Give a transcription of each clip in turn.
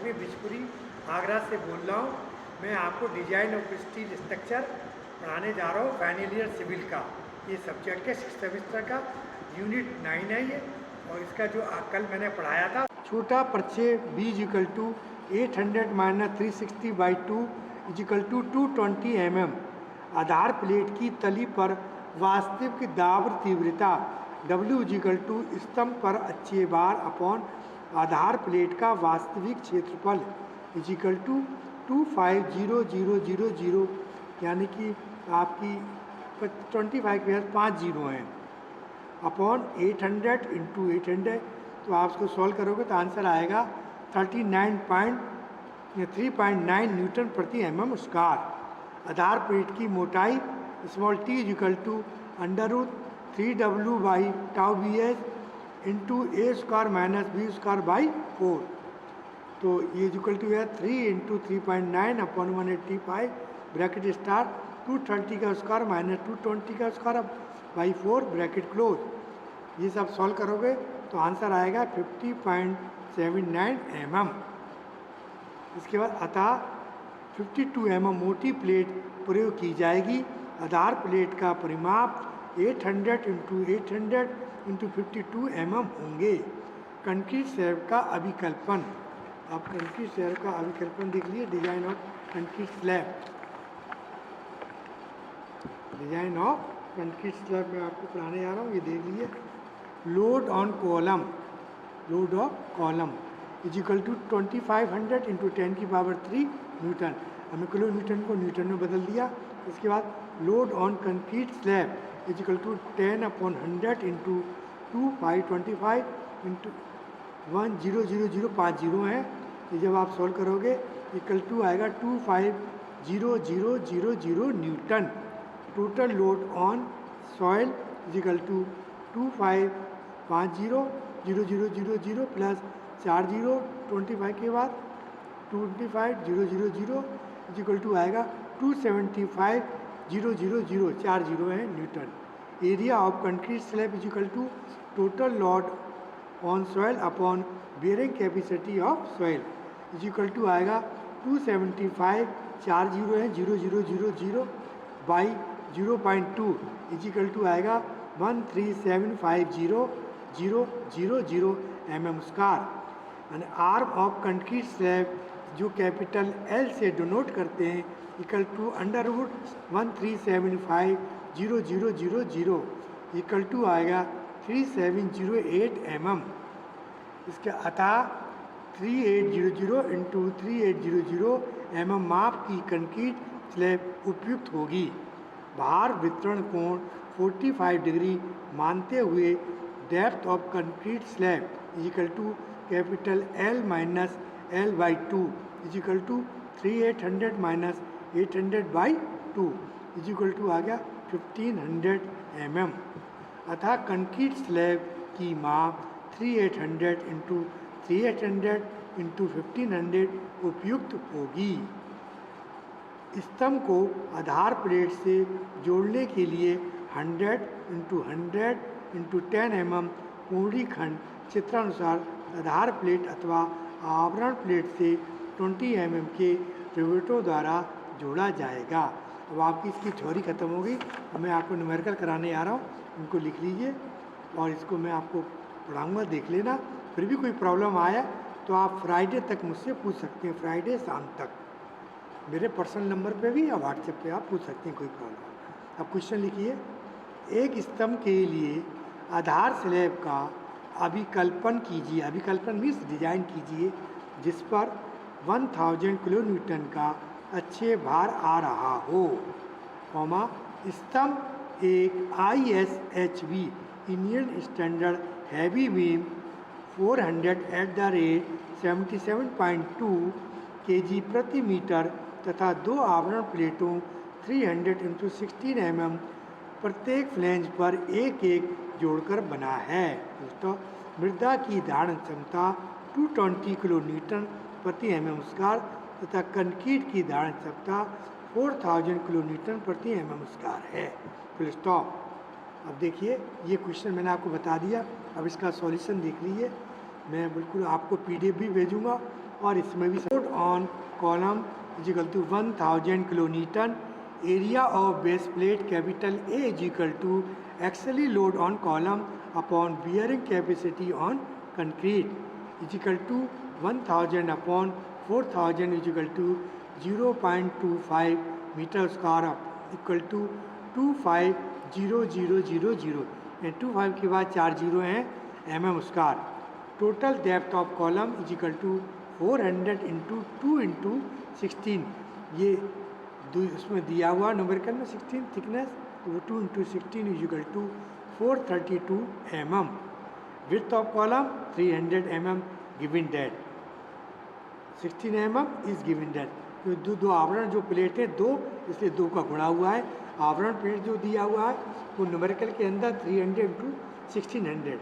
लक्ष्मी बिजपुरी आगरा से बोल रहा हूँ। मैं आपको डिजाइन ऑफ स्टील स्ट्रक्चर पढ़ाने जा रहा हूँ फाइनल ईयर सिविल का। ये सब्जेक्ट है 6th सेमेस्टर का, यूनिट 9 है ये। और इसका जो कल मैंने पढ़ाया था, छोटा प्रक्षेप b = 800 - 360/2 = 220 mm। आधार प्लेट की तली पर वास्तविक दाब तीव्रता W = स्तंभ पर अच्छे बार अपॉन आधार प्लेट का वास्तविक क्षेत्रफल = 250,000, यानी कि आपकी 25 के बाद 5 जीरो हैं, अपॉन 800 × 800। तो आप इसको सॉल्व करोगे तो आंसर आएगा 3.9 न्यूटन प्रति mm²। आधार प्लेट की मोटाई small t = √3W/τbs × a² - b² 4। तो ये इक्वल टू है 3 × 3.9/185 ब्रैकेट स्टार्ट 230 का स्क्वायर माइनस 220 का स्क्वायर बाई 4 ब्रैकेट क्लोज। ये सब सॉल्व करोगे तो आंसर आएगा 50.79 mm। इसके बाद अतः 52 mm मोटी प्लेट प्रयोग की जाएगी। आधार प्लेट का परिमाप 800 × 800 × 52 mm होंगे। कंक्रीट स्लैब का अभिकल्पन। आप कंक्रीट स्लैब का अभिकल्पन देख लिए, design of concrete slab. Design of concrete slab में आपको पढ़ाने जा रहा हूँ, ये देख लीजिए। Load on column, load of column = 2500 × 10³ Newton. हमने किलो न्यूटन को न्यूटन में बदल दिया। इसके बाद लोड ऑन कंक्रीट स्लैब = 10/100 × 2/25 × 1,00050 हैं। ये जब आप सॉल्व करोगे = आएगा 250000 Newton. Total load on soil = 255000 plus 40 25 के बाद 25000 = आएगा 275,000 4 जीरो है Newton. Area of concrete slab = total load on soil upon bearing capacity of soil = आएगा 275 4 जीरो है 0000 बाई 0.2 = आएगा 13750,000 mm²। Arm of concrete slab जो कैपिटल L से डिनोट करते हैं = √13750,000 आएगा 3708 mm। इसके अतः 3800 × 3800 mm माप की कंक्रीट स्लैब उपयुक्त होगी। भार वितरण कोण 45 डिग्री मानते हुए depth of concrete slab = capital L - L/2 = 3800 - 800/2 आ गया 1500 mm। अतः कंक्रीट स्लैब की माप 3800 × 3800 × 1500 उपयुक्त होगी। स्तंभ को आधार प्लेट से जोड़ने के लिए 100 × 100 × 10 mm कोणीय खंड चित्रानुसार आधार प्लेट अथवा आवरण प्लेट से 20 mm के रिवेटों द्वारा जोड़ा जाएगा। अब आपकी इसकी थ्योरी खत्म हो गई। अब मैं आपको न्यूमेरिकल कराने आ रहा हूँ, इनको लिख लीजिए और इसको मैं आपको पढ़ाऊँगा, देख लेना। फिर भी कोई प्रॉब्लम आया तो आप फ्राइडे तक मुझसे पूछ सकते हैं, फ्राइडे शाम तक मेरे पर्सनल नंबर पे भी या व्हाट्सएप पे आप पूछ सकते हैं, कोई प्रॉब्लम। अब क्वेश्चन लिखिए। एक स्तंभ के लिए आधार स्लैब का अभिकल्पन कीजिए। अभिकल्पन मीन्स डिजाइन कीजिए जिस पर 1000 किलो न्यूटन का अच्छे भार आ रहा हो, कॉमा स्तंभ एक ISHB Indian standard heavy beam 400/77.2 kg प्रति मीटर तथा 2 आवरण प्लेटों 300 × 16 mm प्रत्येक फ्लैंज पर एक एक जोड़कर बना है। दोस्तों, मृदा की धारण क्षमता 220 किलो न्यूटन प्रति mm² तथा कंक्रीट की धारण क्षमता 4000 किलो न्यूटन प्रति mm² है। Full stop. अब देखिए, ये क्वेश्चन मैंने आपको बता दिया। अब इसका सॉल्यूशन देख लीजिए। मैं बिल्कुल आपको PDF भी भेजूँगा और इसमें भी load on column is equal to 1000 kilo newton, area of base plate capital A is equal to actually load on column upon bearing capacity on concrete is equal to 1000 upon 4000 is equal to 0.25 metre square equal to 250000, 25 के बाद 4 zero हैं mm square. Total depth of column is equal to 400 into 2 into 16, ये उसमें दिया हुआ numerical में 16 thickness, तो वो 2 into 16 is equal to 432 mm। Width of column 300 mm given that, 16 mm is given that. तो दो आवरण जो प्लेट है दो, इसलिए 2 का गुणा हुआ है। आवरण प्लेट जो दिया हुआ है वो न्यूमेरिकल के अंदर 300 इंटू 1600,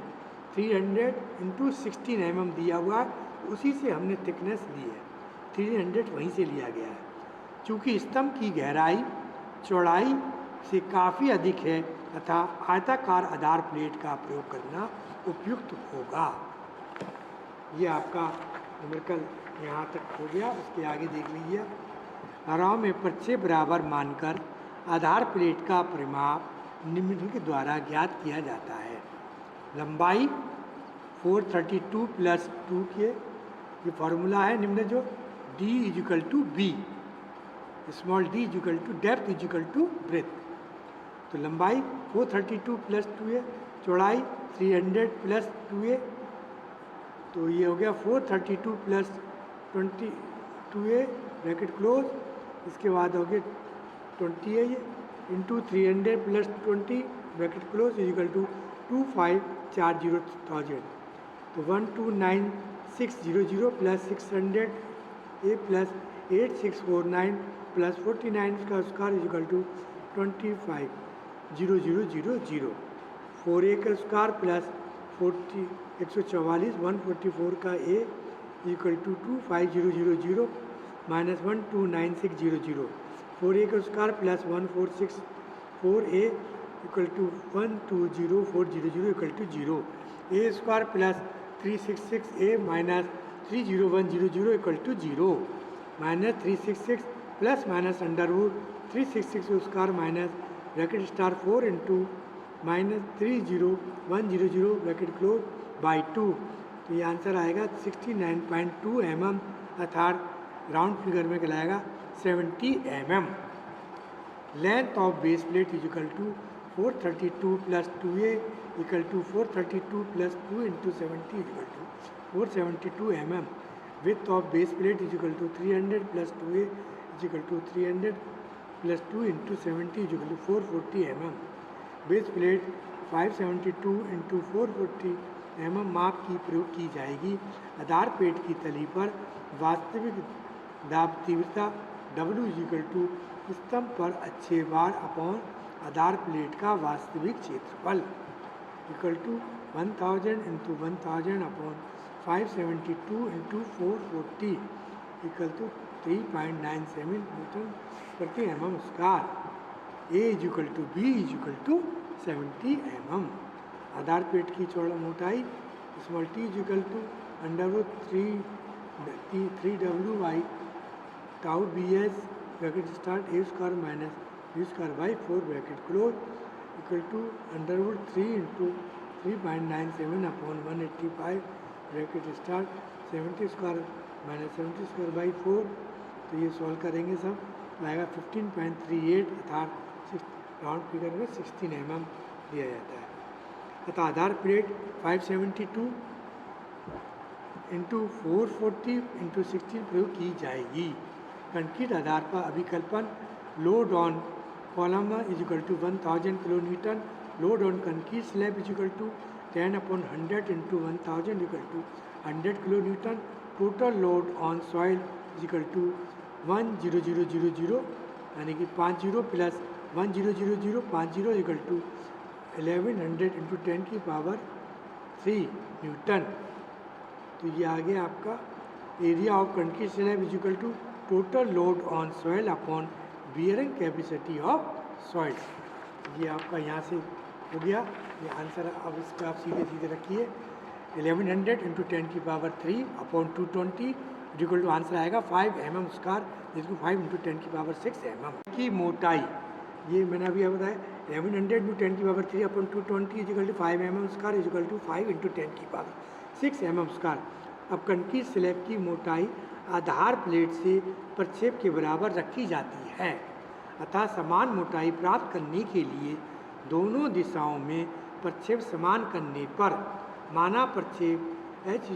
300 इंटू 16 mm दिया हुआ है, उसी से हमने थिकनेस ली है, 300 वहीं से लिया गया है। चूँकि स्तंभ की गहराई चौड़ाई से काफ़ी अधिक है तथा आयताकार आधार प्लेट का प्रयोग करना उपयुक्त होगा। ये आपका न्यूमेरिकल यहाँ तक हो गया, उसके आगे देख लीजिए। आराम में प्रक्षेप बराबर मानकर आधार प्लेट का परिमाप निम्न के द्वारा ज्ञात किया जाता है। लंबाई 432 प्लस 2 के ये फार्मूला है निम्न जो d is equal to B, small d is equal to depth is equal to breadth. तो लंबाई 432 प्लस 2 है, चौड़ाई 300 प्लस 2 है, तो ये हो गया 432 प्लस 22 ब्रैकेट क्लोज, इसके बाद हो गया 20 है ये, into 300 plus 20 bracket close is equal to 25400,000। तो 129,600 प्लस 600 ए प्लस 8649 प्लस 49 का square is equal to 25,000, 4a का स्क्वायर प्लस 144 144 का ए इक्वल टू 25,000 माइनस 129,600, 4a का square plus 1464a equal to 120,400 equal to 0, A square plus 366a minus 30100 equal to 0, minus 366 plus minus under root 366 square minus bracket start 4 into minus 30100 bracket close by 2। तो ये answer आएगा 69.2 mm, अर्थात round figure में कहलाएगा 70 mm। Length of base plate is equal to 432 plus 2a equal to 432 plus 2 into 70 equal to 472 mm। Width of base plate is equal to 300 plus 2a is equal to 300 plus 2 into 70 is equal to 440 mm। Base plate 572 into 440 mm माप की प्रयोग की जाएगी। आधार plate की तली पर वास्तविक दाब तीव्रता W इज इक्वल टू स्तंभ पर अच्छे बार अपॉन आधार प्लेट का वास्तविक क्षेत्रफल equal to 1000 into 1000 upon 572 into 440 equal to 3.97 newton प्रति mm square. A is equal to B is equal to 70 mm। आधार प्लेट की चौड़ा मोटाई small T is equal to under root 3w by tau B S bracket start A square minus B square by 4 bracket close equal to under root 3 into 3.97 upon 185 bracket start 70 square minus 70 square by 4। तो ये solve करेंगे सब, तो आएगा 15.38, अर्थात round figure में 16 mm दिया जाता है। अतः आधार प्लेट 572 इंटू 440 इंटू 16 प्रयोग की जाएगी। कंक्रीट आधार पर अभिकल्पन load on column is equal to 1000 kilo newton, load on concrete slab is equal to 10/100 into 1000 equal to 100 kilo newton. Total load on soil is equal to 10000, यानी कि 50 plus 1000 50 equal to 1100 into 10 की power 3 Newton. तो ये आ गया आपका area of concrete slab is equal to total load on soil upon bearing capacity of soil. ये आपका यहाँ से हो गया ये आंसर। अब इसका आप सीधे सीधे रखिए 1100 इंटू 10 की power 3 upon 220 equal to answer आएगा 5 mm स्क्वायर, जिसको 5 × 10⁶ mm की मोटाई, ये मैंने अभी बताया 1100 × 10⁻³ equal to 5 mm square equal to 5 × 10⁶ mm square. अब कंक्रीट स्लैब की मोटाई आधार प्लेट से प्रक्षेप के बराबर रखी जाती है, अतः समान मोटाई प्राप्त करने के लिए दोनों दिशाओं में प्रक्षेप समान करने पर माना प्रक्षेप h =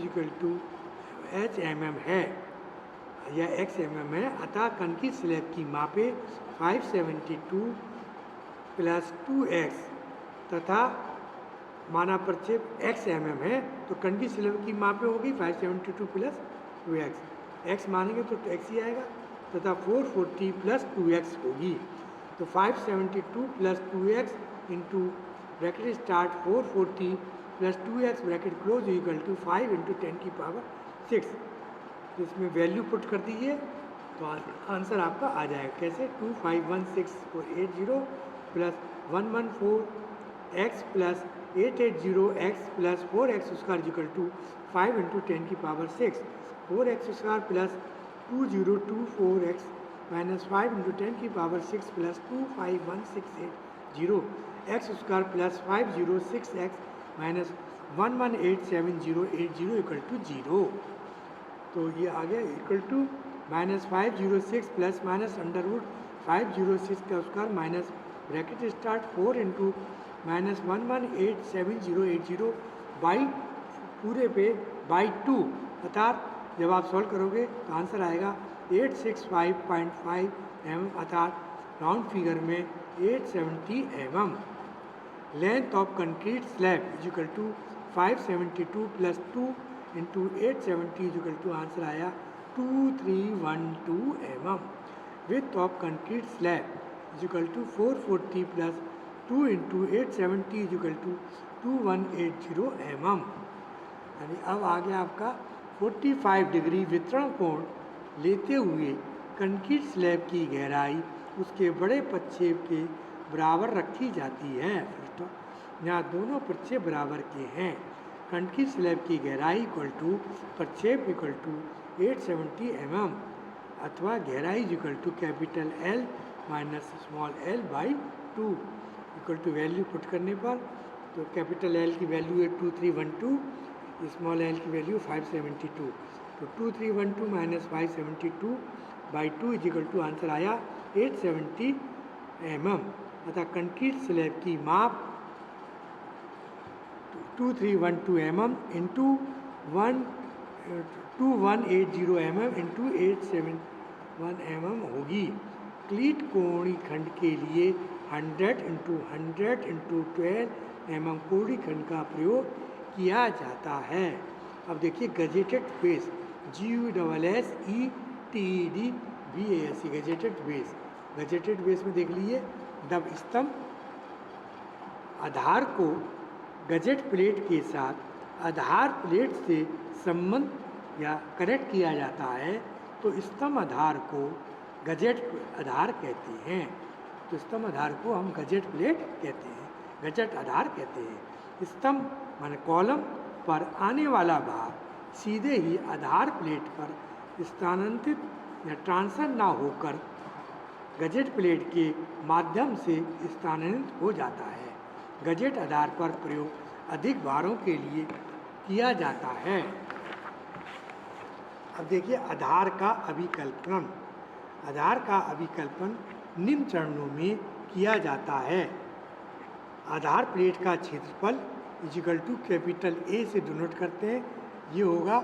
h mm है या x mm है, अतः कंक्रीट स्लैब की मापे 572 + 2x तथा माना प्रक्षेप x mm है, तो कंक्रीट स्लैब की मापे होगी 572 + 2x, x मानेंगे तो x ही आएगा, तथा 440 + 2x होगी। तो 572 + 2x into bracket start 440 + 2x bracket close equal to 5 × 10⁶। इसमें वैल्यू पुट कर दीजिए तो आंसर आपका आ जाएगा। कैसे? 2516480 + 114x + 880x + 4x² equal to 5 × 10⁶। 4x² + 2024x - 5 × 10⁶ + 25168 x² + 506x - 118780 equal to 0। तो ये आ गया इक्वल टू -506 + √506 का square minus bracket start 4 × -118780 by पूरे पे बाई 2, अर्थात जब आप सॉल्व करोगे तो आंसर आएगा 865.5 mm, अर्थात राउंड फिगर में 870 mm। Length of concrete slab equal to 572 + 2 × 870 equal to answer आया 2312 mm। Width of concrete slab equal to 440 + 2 × 870 equal to 2180 mm। यानी अब आ गया आपका 45 डिग्री वितरण कोण लेते हुए कंक्रीट स्लैब की गहराई उसके बड़े प्रक्षेप के बराबर रखी जाती है। यहाँ दोनों प्रक्षेप बराबर के हैं। कंक्रीट स्लैब की गहराई इक्वल टू प्रक्षेप इक्वल टू 870 mm अथवा गहराई equal to capital L minus small l by 2 equal to value put करने पर तो कैपिटल L की वैल्यू है 2312, स्मॉल l की वैल्यू 572, तो 2312 minus 572 by 2 equal to answer आया 870 mm। अतः कंक्रीट स्लैब की माप 2312 mm into 2180 mm into 871 mm होगी। क्लीट कोणीय खंड के लिए 100 × 100 × 12 mm कोणीय खंड का प्रयोग किया जाता है। अब देखिए gazetted base GUSSETED gazetted base, gazetted base में देख लीजिए जब स्तंभ आधार को गजेट प्लेट के साथ आधार प्लेट से संबंध या कनेक्ट किया जाता है तो स्तंभ आधार को गजेट आधार कहते हैं। तो स्तंभ आधार को हम गजेट प्लेट कहते हैं, गजेट आधार कहते हैं। स्तंभ माने कॉलम पर आने वाला भार सीधे ही आधार प्लेट पर स्थानांतरित या ट्रांसफर ना होकर गजेट प्लेट के माध्यम से स्थानांतरित हो जाता है। गजेट आधार पर प्रयोग अधिक भारों के लिए किया जाता है। अब देखिए आधार का अभिकल्पन। आधार का अभिकल्पन निम्न चरणों में किया जाता है। आधार प्लेट का क्षेत्रफल इक्वल टू कैपिटल A से डिनोट करते हैं, ये होगा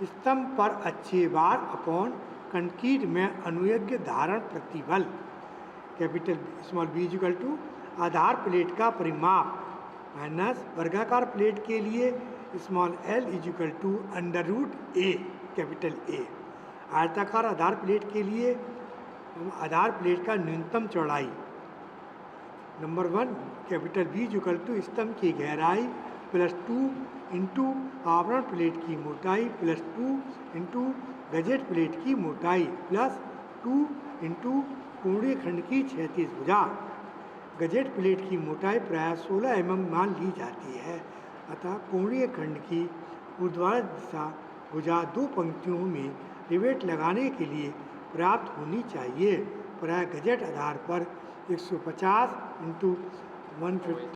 स्तंभ पर अच्छे भार अपॉन कंक्रीट में अनुयोज्य धारण प्रतिबल। Capital small b equal to आधार प्लेट का परिमाप माइनस वर्गाकार प्लेट के लिए small l equal to √A capital A। आयताकार आधार प्लेट के लिए आधार प्लेट का न्यूनतम चौड़ाई number 1 capital B equal to स्तंभ की गहराई +2 इंटू आवरण प्लेट की मोटाई +2 इंटू गजेट प्लेट की मोटाई +2 इंटू कोणीय खंड की क्षैतिज भुजा। गजेट प्लेट की मोटाई प्रायः 16 mm मान ली जाती है, अतः कोणीय खंड की ऊर्ध्वाधर दिशा भुजा दो पंक्तियों में रिवेट लगाने के लिए पर्याप्त होनी चाहिए। प्रायः गजेट आधार पर 150 × 150